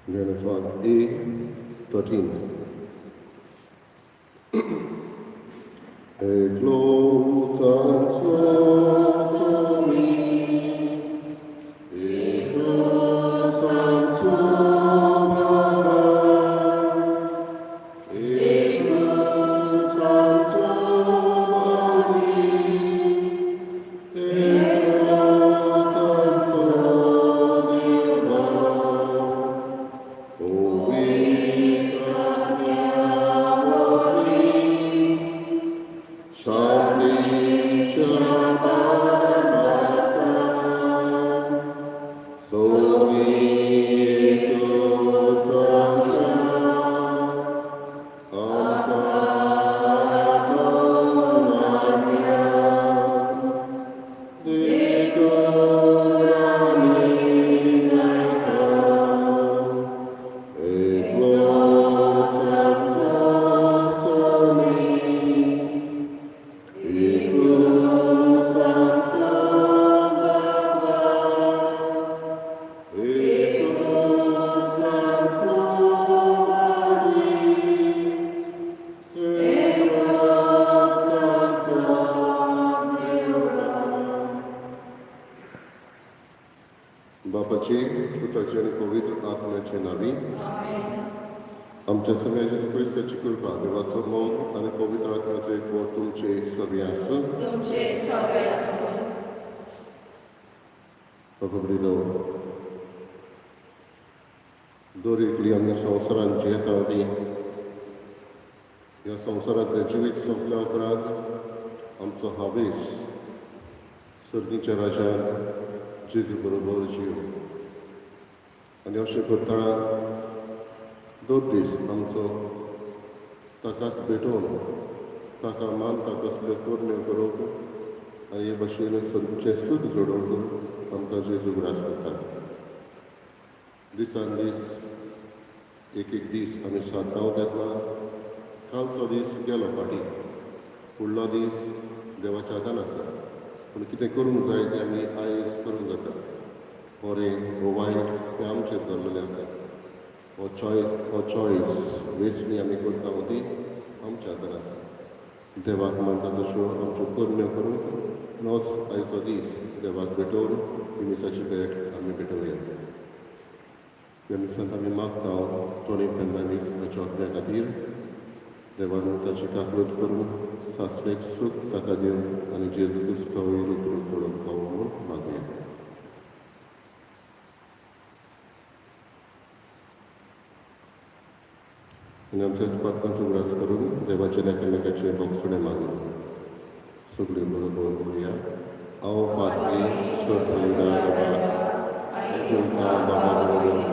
Jonas 1:13. E clothes to me, e clothes to Baba, e clothes to bodies, e clothes to the above. O we Shanti Chababasa Soli Kosasha Apadonamya Dikurami Daika Eklosantosomi बापाची पुताची आणि पवित्र आत्म्याचे नावी आमच्या सगळ्या जेजू ख्रिस्ताची कृपा देवाचो मोग आणि पवित्र आत्म्याचो एक वर तुमचे सगळे आसूं बाबा बरीदो दोरीकली आमी संवसारांत जियेता ती ह्या संवसारांतलें जिवीत सोंपल्या उपरांत आमचो हावेस सर्गीच्या राजान जेजू बरोबर जीव आनी अशें करतना 2 दीस आमचो ताकाच भेटोवन ताका मानता कसल्यो करण्यो करप आनी हे भाशेन सर्गीचें सूख जोडोवन आमकां जेजू ग्रास करता दिसान दीस एक दीस आमी सातांव घेतला कालचो दीस गेलो फाटीं फुडलो दीस देवाच्या हातान आसा पूण कितें करूंक जाय तें आमी आयज करूंक जाता बरें वो वायट तें आमचेर धरलेलें आसा हो चॉयस वेचणी आमी करता ती आमच्या हातान आसा देवाक मानता तश्यो आमच्यो करण्यो करूंक नोच आयचो दीस देवाक भेटोवन मिसाची भेट आमी भेटोवया ह्या मिसांत आमी मागता टोनी फेर्नांडीस ताच्या आत्म्या खातीर देवान ताची काकूट करून सासरेक सूख ताका दिवन आनी जेजू क्रिस्तो रुतून पडोवंक पावो म्हणून मागुया आनी आमच्या पातकांचो ग्रास करून देवाचे एकामेकाचे भोगसुणे मागून सगळीं बरोबर बोलया हांव पातकी ससुरा बाबा तुमकां बाबा बरोबर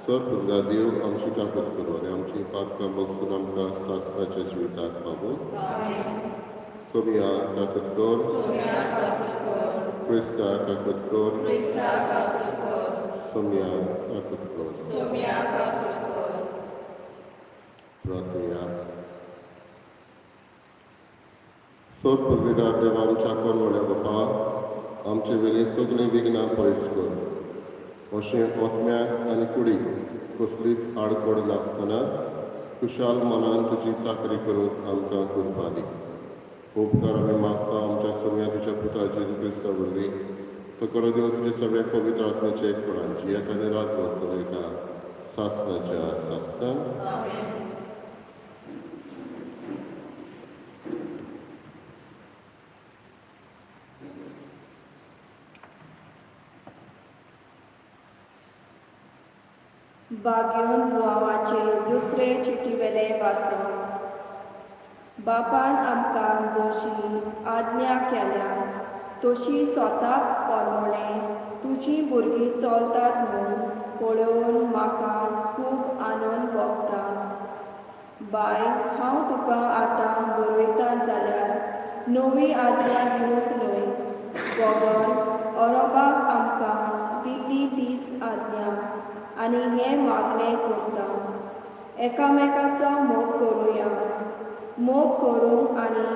सर देव आमची काकूट करूं आनी आमची पातकां बगसून आमकां सासराच्या जिविताक पावूं सोमिया काकूट कर क्रिस्ता काकूट कर सोमिया काकूट कर प्रार्थना सर पदवीदार देवा आमच्या कोरवळ्या बापा आमचे वेली सगळीं विघ्नां पयस कर अशें ओतम्याक आनी कुडीक कसलीच आडखड नासतना खुशाल मनान तुजी चाकरी करूंक आमकां कृपा दी उपकार आमी मागता आमच्या सोम्या तुज्या पुता जेजू क्रिस्ता वरवीं तो करो देव तुजे सगळे पवित्र आत्म्याचे एकपणान जियेता आनी राजवट चलयता सासणाच्या सासणान बाग्योन जुआवाचे दुसरे चिटी वेले वाचो बापान आमकां जशी आज्ञा केल्या तशी स्वता पोरमोणे तुजी भुरगीं चलतात म्हूण पळोवन म्हाका खूब आनंद भोगता. बाय, हांव तुका आतां बरयता जाल्यार नवी आज्ञा दिवंक न्हय, गोगोर अरोबाक आमकां दिल्ली तीच आज्ञा, आनी हें मागणें करता. एकामेकाचो मोग करुया. मोग करूंक आनी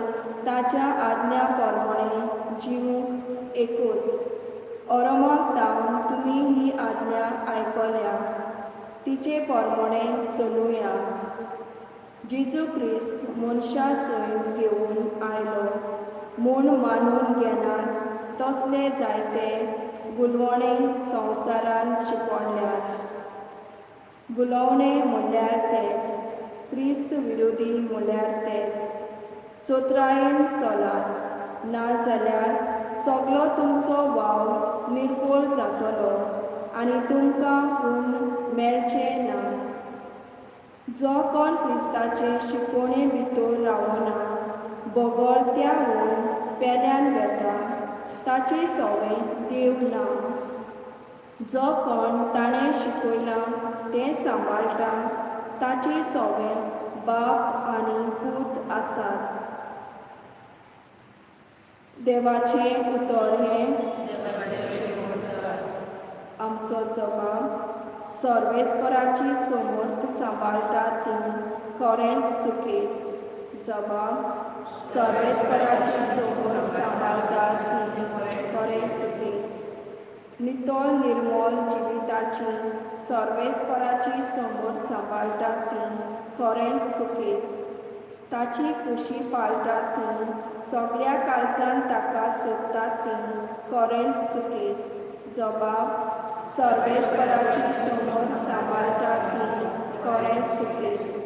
ताच्या आज्ञा पोरमोणें जिवूंक एकूच. अरोमाक दावन तुमी ही आज्ञा आयकल्या, तिचे पोरमोणें चलुया. जेजू क्रिस्त मनशा सैम घेवन आयलो म्हूण मानून घेनात तसले जायते गुलवणे संवसारांत शिकोडल्यात. गुलवणे म्हणल्यार तेच, क्रिस्त विरोधी म्हणल्यार तेच. चोत्रायेन चलात, नाजाल्यार सगलो तुमचो वाव निर्फोळ जातलो आनी तुमकां पुण्य मेळचें ना. जो कोण क्रिस्ताचे शिकोवणे भितर रावना, बोगोर त्या व्हड पेल्यान घेता, ताची सवय देव ना. जो कोण ताणें शिकयलां तें सांबाळटा, ताची सवय बाप आनी पूत आसात. देवाचें उतर हें आमचो जबाब. सर्वेस्पराची समर्थ सांबाळटा ती खरेंच सुकेस्त. जबाब. सर्वेस्पराची समर्थ सांबाळटा ती खरेंच सुकेस्त. नितोल निर्मोल जिविताची सर्वेस्पराची समर्थ सांबाळटा ती खरेंच सुकेस्त. ताची कुशी पाळटा ती, सगळ्या काळजान ताका सोदतात ती खरेंच सुकेस्त. जबाब. सर्वेस्पराची समर्थ सांबाळटा ती खरेंच सुकेस्त.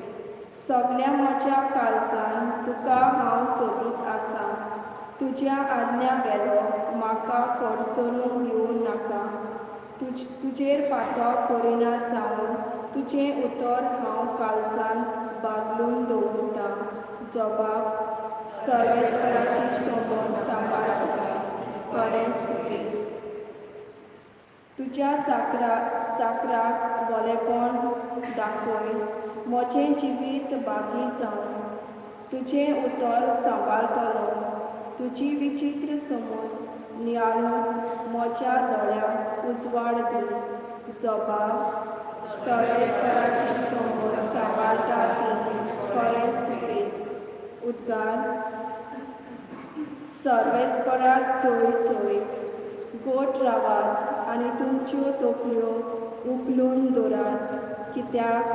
सगळ्या म्हज्या काळजान तुका हांव सोदीत आसां. तुज्या आज्ञा गेलो म्हाका कडसरून दिवं नाका. तुजेर पातो करिना जावन तुजें उतर हांव काळजान बागलून दवरतां. जबाब. सर्वेस्पराची समर्थ सांबाळटा खरेंच सुकेस्त. तुज्या चाकराक भलेपण दाखय, म्हजें जिवीत बागी जावन तुजें उतर सांबाळटलो. तुजी विचित्र समज नियाळून म्हज्या दोळ्यांक उजवाड दी. जबाब. सर्वेस्पराची समर्थ सांबाळटा ती खरेंच सुकेस्त. उद्गार. सर्वेस्पराक सोय सोय. गोठ रावात आनी तुमच्यो तोकल्यो उखलून दवरात, कित्याक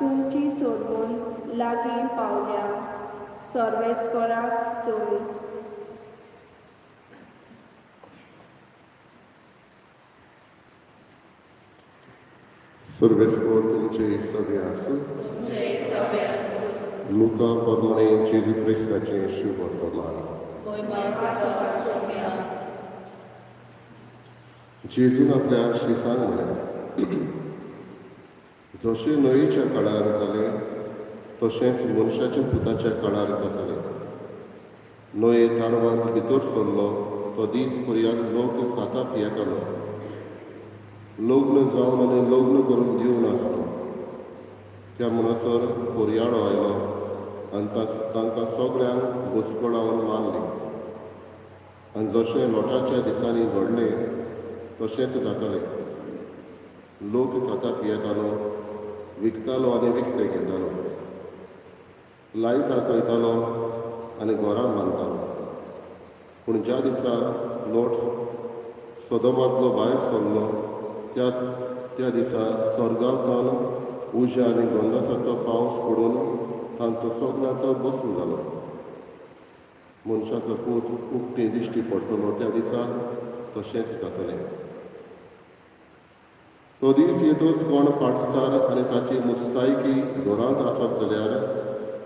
तुमची सोडवण लागीं पावल्या. सर्वेस्पराक सोय. सर्वेस्पर तुमचे सगळे आसूं. लुका पोरमोणें जेजू क्रिस्ताचें शुभ वर्तमान. जेजून आपल्या शिसांक म्हळें, जशें न्हंयेच्या काळार जालें तशेंच मनशाच्या पुताच्या काळार जातलें. न्हंये तारवांत भितर सरलो तो दीस पर्यंत लोक खाता पियेतालो. लग्न जावन आनी लग्न करून दिवं नासलो. त्या म्हणसर पर्याळो आयलो आनी तांकां सगळ्यांक बुचकळावन मारली. आनी जशें लोटाच्या दिसांनी घडलें तशेंच जातलें. लोक खाता पियेतालो, विकतालो आनी विकते घेतालो, लायता खयतालो आनी घरां बांदतालो. पूण ज्या दिसा लोट सोदोमांतलो भायर सरलो त्या दिसा स्वर्गांतल्यान उज्या आनी गंधासाचो पावस पडून तांचो सगळ्यांचो भस्म जालो. मनशाचो पूत उक्ती दिश्टी पडटलो त्या दिसा तशेंच जातलें. तो दीस येतूच कोण पाठसार आनी ताची मुस्तायकी घरांत आसत जाल्यार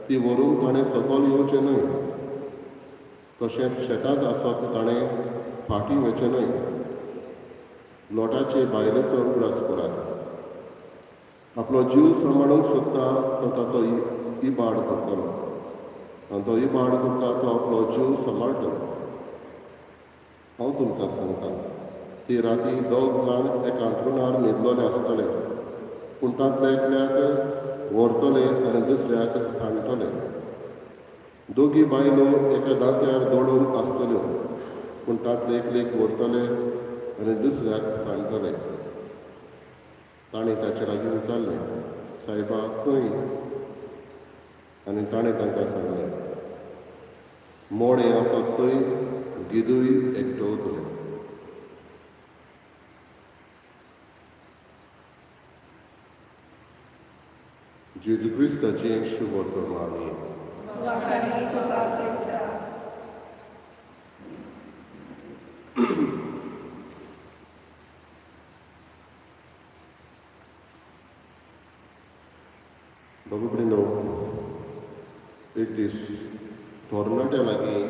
ती व्हरून ताणें सकयल येवचें न्हय. तशेंच शेतांत आसत ताणें फाटीं वचचें न्हय. लोटाचे बायलेचो उगडास करात. आपलो जीव सांबाळूंक सोदता तो ताचो इबाड करतलो, आनी तो इबाड करता तो आपलो जीव सांबाळटलो. हांव तुमकां सांगता, ती राती दोग जाण एका अंथरुणार न्हिदलोले आसतले, पूण तांतले एकल्याक व्हरतले आनी दुसऱ्याक सांडटले. दोगी बायलो एका दांत्यार दळून आसतल्यो, पूण तांतले एकलेक व्हरतले आनी दुसऱ्याक सांडटले. ताणें ताचे लागीं विचारलें, सायबा खंय? आनी ताणें तांकां सांगलें, मोडे आसात थंय गिदूय एकटवतले. जेजू क्रिस्ताची शुभ वर्तमानी. वाखाणी तुका क्रिस्ता. बाबा भयणो, एक दीस तरणाट्या लागीं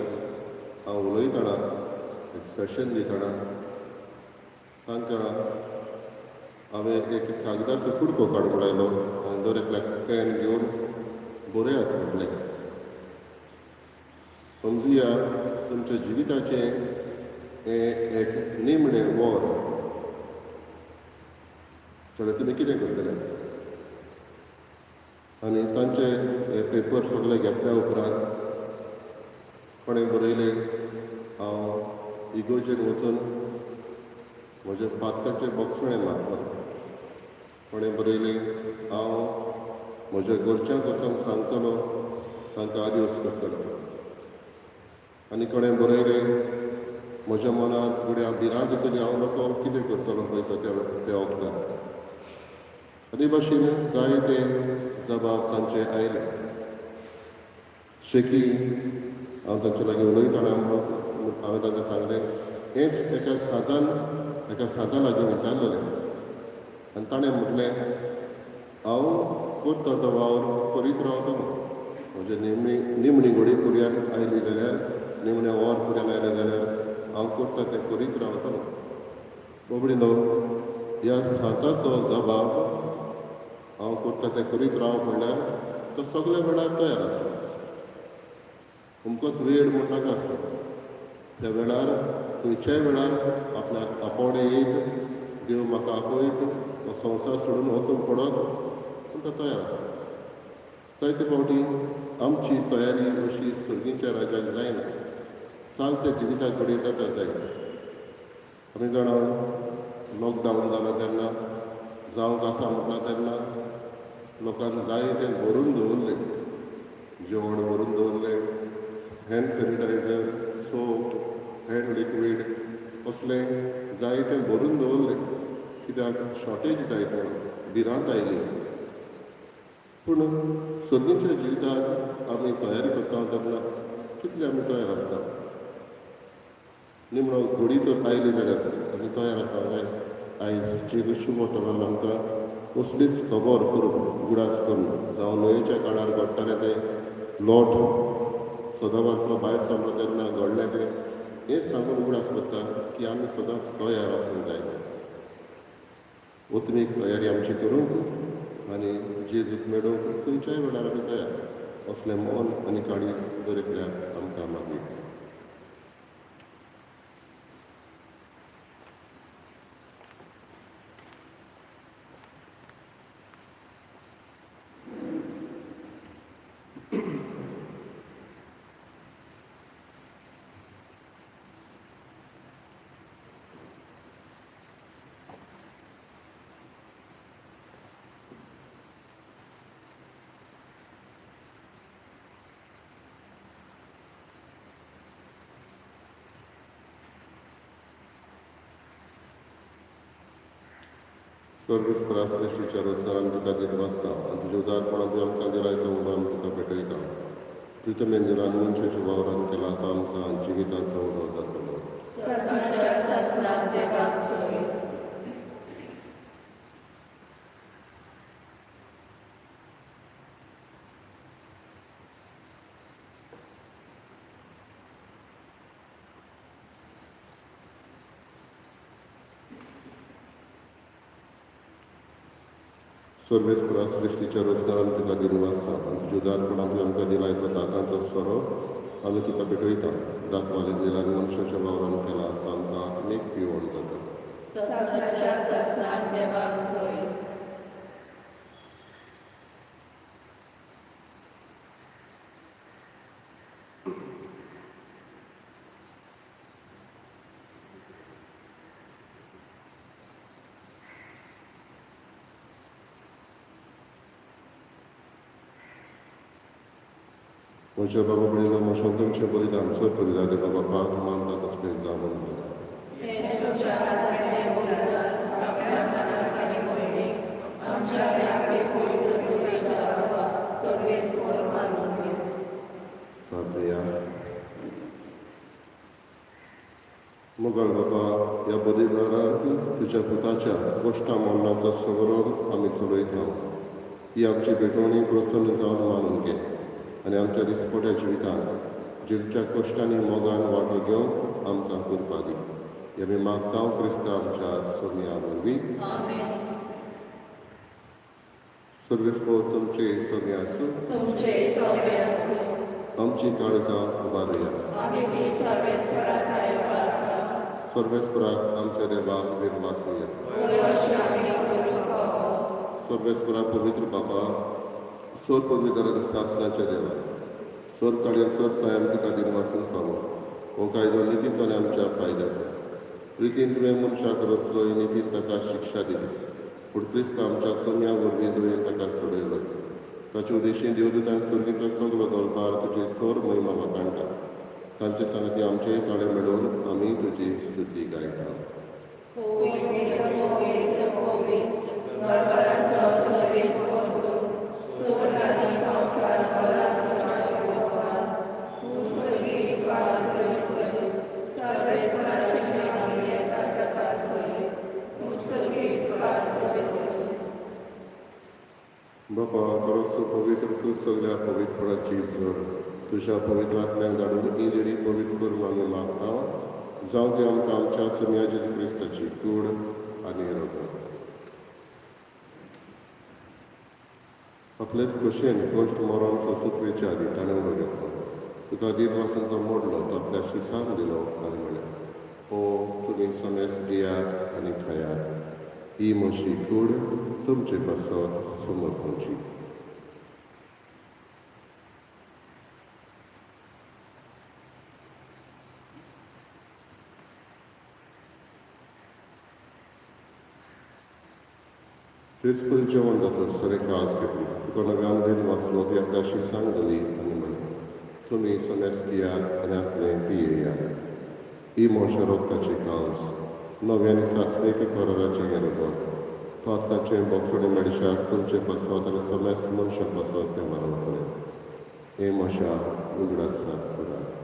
हांव उलयतना, एक सेशन दितना तांकां हांवें एक कागदाचो कुडको काडूंक लायलो आनी दर एकल्याक पेन घेवन बरयात म्हटलें. समजुया तुमच्या जिविताचें हें एक निमणें वर, जाल्यार तुमी कितें करतले? आनी तांचे हे पेपर सगळे घेतल्या उपरांत कोणें बरयलें, हांव इगोजेन वचून म्हज्या पातकांचे बोगसणे मारतलो. कोणें बरयलें, हांव म्हज्या घरच्यांक वचून सांगतलो, तांकां आदिवस करतलो. आनी कोणें बरयलें, म्हज्या मनांत फुडें हांव भिरांत दितली, हांव नको कितें करतलो पळय तो त्या वखदार. आनी भाशेन जायते जबाब तांचे आयले. शेकी हांव तांचे लागीं उलयतना हांवें तांकां सांगलें, हेंच एका सादां लागीं विचारलेलें. आनी ताणें म्हटलें, हांव करता तो वावर करीत रावतलो. म्हजे निमणी घडी पुर्यान आयली जाल्यार, निमण्या वर पुर्यान आयलें जाल्यार हांव करता तें करीत रावतलो. बाबडीनो, ह्या साताचो जबाब हांव करता तें करीत रावप म्हणल्यार तो सगळ्या वेळार तयार आसलो. अमकोच वेळ म्हण नाका आसलो. त्या वेळार खंयच्याय वेळार आपणाक आपोवणें येयत, देव म्हाका आपयत, हो संवसार सोडून वचूंक पडत, पूण तो तयार आसलो. जायते फावटी आमची तयारी अशी सर्गीच्या राज्याक जायना, चालत्या जिविताक घडये जाता जायत. आमी जाणा लॉकडावन जाला तेन्ना, जावंक आसा म्हणटा तेन्ना लोकांनी जायतें भरून दवरलें. जेवण भरून दवरलें, hand sanitiser, soap, hand liquid असलें जायतें भरून दवरलें. कित्याक शॉर्टेज जायत म्हणून भिरांत आयली. पूण सर्गीच्या जिविताक आमी तयारी करता तेन्ना कितले आमी तयार आसता? निमणो घडी तर आयली जाल्यार आमी तयार आसा जाय. आयज जेजू शुभ वर्तमान आमकां कसलीच खबर करून उगडास करून, जावं न्हंयेच्या काळार घडटालें तें लोट सदांचो भायर सरलो तेन्ना घडलें तें, हें सांगून उगडास करता की आमी सदांच तयार आसूंक जाय. वतनीक तयारी आमची करूंक आनी जेजूक मेळोवंक खंयच्याय वेळार आमी तयार. असलें मन आनी काळीज दर एकल्याक आमकां मागूया. सर्वेस्परा श्रेश्ठीच्या रोसारान तुका दीत बसता आनी तुज्या उदारपणान तुवें आमकां दिलाय तो उलो आमी तुका भेटयता. प्रितमेंदिरान मनशाच्या वावरान केला तो आमकां जिविताचो उलो जातलो. ससनाच्या ससनाक देवाक सोय. सर्वेस्परा सृष्टीच्या रचनान तुका दिनवास आनी तुज्या उदारपणान तुवें आमकां दिलाय तो दातांचो स्वरो आमी तुका भेटयता दाखवाले दिला मनशाच्या वावरान केला आमकां आत्मीक पिवण जाता ससाच्या ससनाक देवाक सोय म्हज्या बाबा कडेन म्हज्या तुमचें बलिदान सर बलिदान देवा बापाक मानता तसलें जावन हे तुझ्या हातांतलें बलिदान आपल्या मनाक आनी भयणीक आमच्या राखी पोलीस सुवेच्या अभावाक सर्वेस्पर मानून घे प्रार्थया मोगल बाबा ह्या बलिदानांत तुज्या पुताच्या कश्टा मरणाचो सवरून आमी चलयता ही आमची भेटवणी प्रसन्न जावन मानून घे आनी आमच्या दिसपट्या जिवितान जिवच्या कश्टांनी मोगान वांटो घेवंक आमकां करपा दी हे आमी मागता क्रिस्तांव आमच्या सोम्या वरवीं सर्वेस्पर तुमचे सोम्या आसूं तुमचे सौम्य आसूं आमची काळजां उबारुया आमी ती सर्वेस्पराक आयवारता सर्वेस्पराक आमच्या देवाक निर्वासूया वय अशें आमी करूंक फावो सर्वेस्परा पवित्र बाबा सोर पवित्र शासनाच्या देवा सोर काळेर सोर कायम तुका दिनवासून फावो हो कायदो नितीचो आनी आमच्या फायद्याचो रितीन तुवें मनशाक रचलो नितीन ताका शिक्षा दिली पूण क्रिस्त आमच्या सोम्या वरवीं तुवें ताका सोडयलो ताचे उद्देशीन देवदूतान सुर्गीचो सगलो दरबार तुजी थोर महिमा वाकाणटा तांचे सांगती आमचेय ताळे मेळोवन आमी तुजी स्तुती गायता पवित्र पवित्र पवित्र दरबाराचो सर्वेस्पर तूं स्वर्ग आनी संवसार भला तुज्या वैभवान पुस्तकी वाचय सर्वेस्पराची नांव येता ताका सोय पुस्तकी वाचय बापा परसो पवित्र तूं सगळ्या पवित्रपणाची जोड तुज्या पवित्रांतल्यान धाडून ही देडी पवित्र करून आमी मागता जावं ती आमकां आमच्या सोम्या जेजू क्रिस्ताची कूड आनी रगत आपलेच खोशेन गोश्ट मरण सोसुत्वेच्या आदी ताणें उडो घेतलो तुका दीन वासून तो मोडलो तो आपल्या शिसान दिलो आनी म्हळें हो तुमी समेस घेयात आनी खायात ही म्हशी कूड तुमचे पासत समोर खंयची तेच पयलीं जेवण जाता सरे कास घेतली तुका नव्यान दिन वाचलो ती आपल्या शिसांक दिली आनी म्हळें तुमी समेस घेयात आनी आपलें पियेयात ही मोशा रोगताची कास नव्यानी सासवेक कराराचें हें रगत तो आतांचें बोगसोडे मेडशाक तुमचे पासत आनी समेस मनशाक पासत तें मारवतलें हे मोशा उगडासाक करात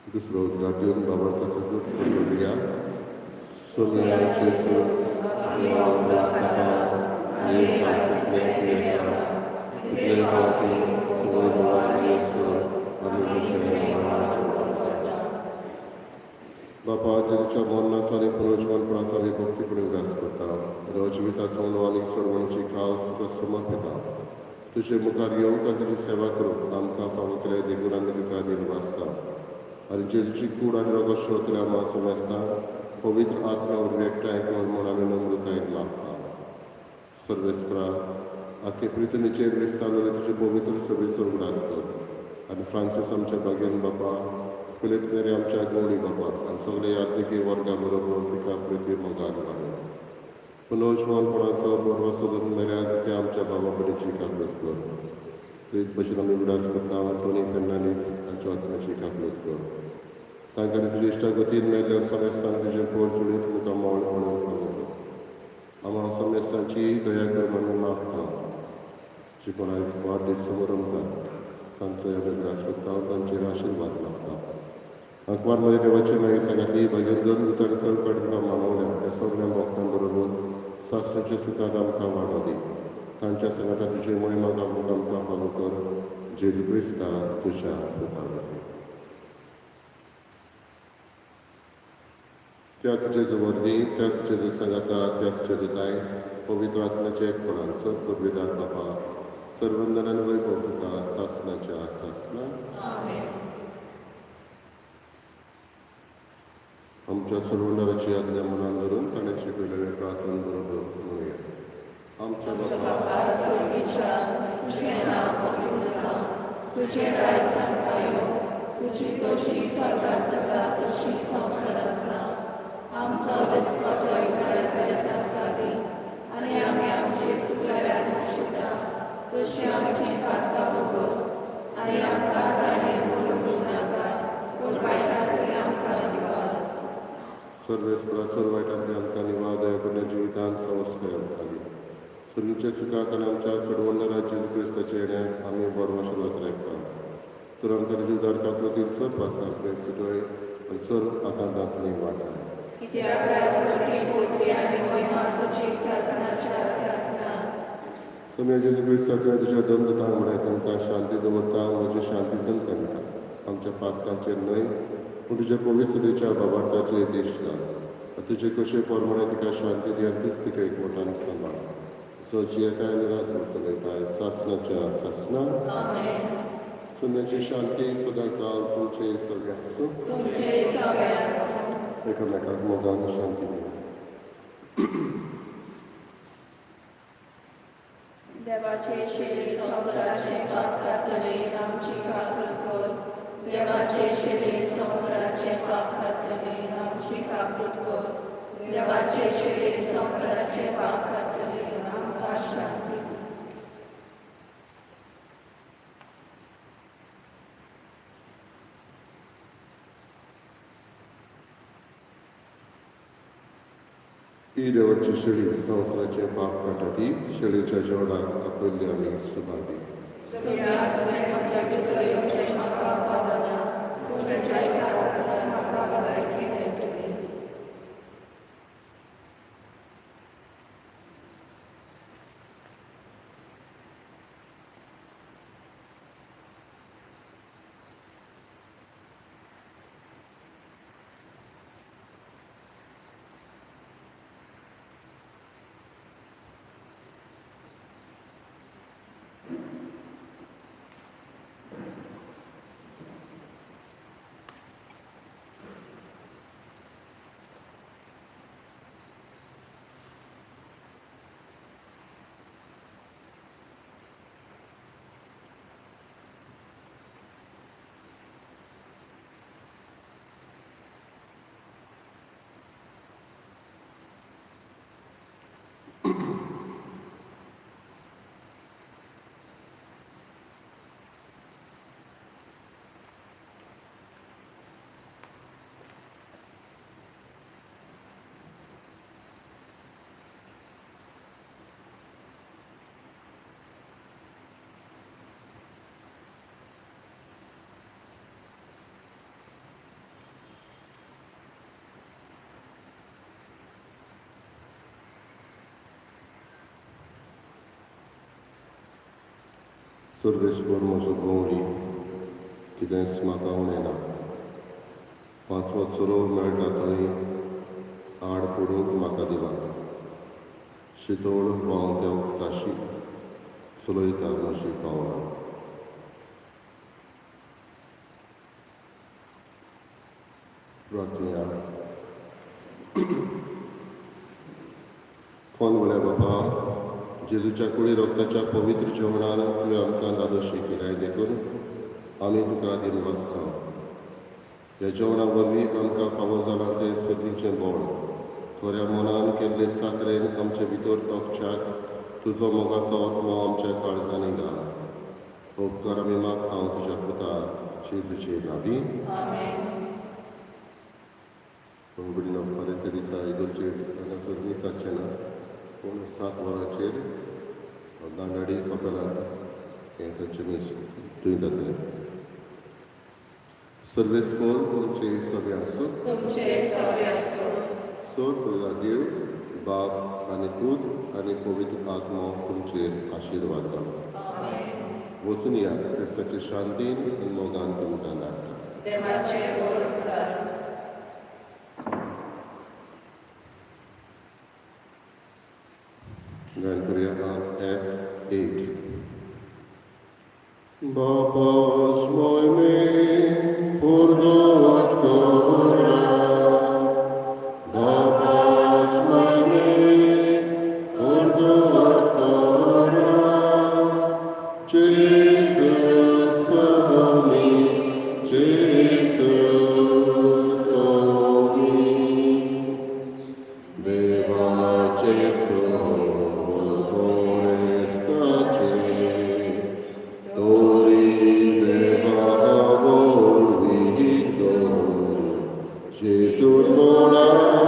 दुसरो जागेवन बाबाताचो दूत करूया सोम्याचे आमी वावलो खाता आनी आयसले पियेता कितले फावटी वैभवान येसू आमी तुजें माण करता बापा जेजूच्या मरणाचो आनी पुनर्जीवनपणाचो आमी भक्तीपणे उदास करता आनी जिविताचो उणो आनी सोडवणीची खास तुका समर्पिता तुजे मुखार येवंक आनी तुजी सेवा करूंक आमकां फावो केले देखून आमी तुका दिनवासता आनी जेजूची कूड आनी रगत श्रोतल्या आमा समजता पवित्र आत्म्या वरवीं एकठांय कर म्हूण आमी नम्रतायेन मागता सर्वेस्परा आख्खे पृथ्वीचेर विस्तारलेले तुजे पवित्र सभेचो उगडास कर आनी फ्रांसीस आमच्या बागेन बापा फिलिप नेरे आमच्या गवळी बापा आनी सगळे यादकी वर्गा बरोबर तिका पृथ्वी मोगान वाडय पुनर्जीवनपणाचो बरो सोदून मेल्यार ते आमच्या बाबा कडेची काकूत कर प्रीत भशेन आमी उगडास करता टोनी फेर्नांडीस हांच्या आत्म्याची काकूत कर तांकां आनी तुजे इश्टागतीन मेल्ल्या समेस्तांक तुजें पोरचुडीत तुका मोळपणान फावो कर आमा समेस्तांची दया कर म्हणून मागता जी कोण आयज वाडदीस समोर आमकां तांचो आमी उगडास करता तांचेर आशिर्वाद मागता अकबार मरे देवाची मागीर सांगतली मागीर दोन उतर चड तुका मानवल्या त्या सगळ्या भक्तां बरोबर सासणेच्या सुखांत आमकां वाडो दी तांच्या संगता तुझे महिमा गावूक आमकां फावो कर जेजू क्रिस्ता तुझ्या पुतावे. त्याच जेजू वरवीं त्याच जेजू संगता त्याच जेजूताय पवित्र आत्म्याचे एकपणान सत पदवीदार बापा सर्वंदनान वैभव तुका सासनाच्या सासना. आमच्या सर्वंदराची आज्ञा मनान धरून ताणें शिकयलेले प्रार्थना बरोबर म्हणूया. आमच्या बापा स्वर्गीच्या तुझें नांव पवित्र जावं, तुजें राज्य जावं येवं, तुजी कशी स्वर्गात जाता तशी संवसारात जावं. आमचो दिसपाचो आयज आमकां दी आनी आमी आमची चुकलेल्यांक दोशिता तशी आमची पातकां बोगोस आनी आमकां ताणें मोडूंक नाका पूण वायटांतली आमकां निवार. सर्वेस्परा सर्व वायटांतली आमकां निवार दया करून जिवितांत संस्कार खाली सुरगीच्या सुखाक आनी आमच्या सडवंडरा जेजू क्रिस्ताच्या येण्याक आमी बरो आशिर्वाद राखता. तर आमकां तुजी उदारता कृतीन सर पातकांतले सुटय आनी सर आकांतांतली वाटा. कित्याक राजवटी पदवी आनी महिमा तुजी सासनाच्या सासना. समय जेजू क्रिस्ता तुवें तुज्या दंतांक म्हळ्यार तांकां शांती दवरता म्हजी शांती तांकां दिता. आमच्या पातकांचेर न्हय पूण तुज्या पवित्रतेच्या बाबार्थाचेर दिश्ट घाल. तुजे कशे परमणे तिका शांती दी आनी तीच तिका एकवटान सांबाळ. सची येताय आनी राजवट चलयताय सासनाच्या सासना. सुन्याची शांती सदां काल तुमचे सगळ्यांक आसूं. तुमचे सगळ्यांक एकामेकाक मोगान शांती दिवं. देवाचे शेळी संवसाराचे पाप कातले आमची काकूट कर. देवाचे शेळी संवसाराचे पाप कातले आमची काकूट कर. देवाचे शेळी संवसाराचे पाप कातले आमकां शांती दी. ही देवाची शेळी संवसाराचे पाप काटा ती शेळीच्या जेवणाक आपयल्ली आमी सुबावी. सुयात तुवें म्हज्या भितर येवचें म्हाका फावना पूण तुज्या इलाजांतल्यान म्हाका भलायकी मेळटली. सर्वेस्वर म्हजो गवळी कितेंच म्हाका उणें ना. 5वो चलो मेळटा थंय आड पडूंक म्हाका दिला. शितोळ व्हांवत्या उदकाशी चलयता म्हजी पावलां. प्रार्थना. कोण म्हळ्या बाबा जेजूच्या कुडी रक्ताच्या पवित्र जेवणान तुवें आमकां दादोशी केल्याय देखून आमी तुका दिनवासता. ह्या जेवणा वरवीं आमकां फावो जाला तें सर्गीचें बोड खऱ्या मनान केल्ले चाकरेन आमचे भितर तोखच्याक तुजो मोगाचो आत्मो आमच्या काळजांनी घाल. उपकार आमी मागता हांव तुज्या पुता जेजूचे नांवी. पंगडीन फाल्यांच्या दिसा इगर्जेक हांगासर मिसाचें ना पूण 7 वरांचेर दांडाडी कपेलांत हें तांचें मीस थंय जातलें. सर्वेस्पोर तुमचे सगळे आसूं. तुमचे सगळे आसूं. सोड देव बाब आनी दूध आनी पवित्र आत्मा तुमचेर आशिर्वाद घालो वचून यात क्रिस्ताचे शांतीन आनी मोगान तुमकां धाडटा देवाचे उपकार गायन करूया F8 Bapas moime purgat korat Bapas moime purgat korat Jesus Swami Jesus Swami Deva Jesus Jesus, Lord,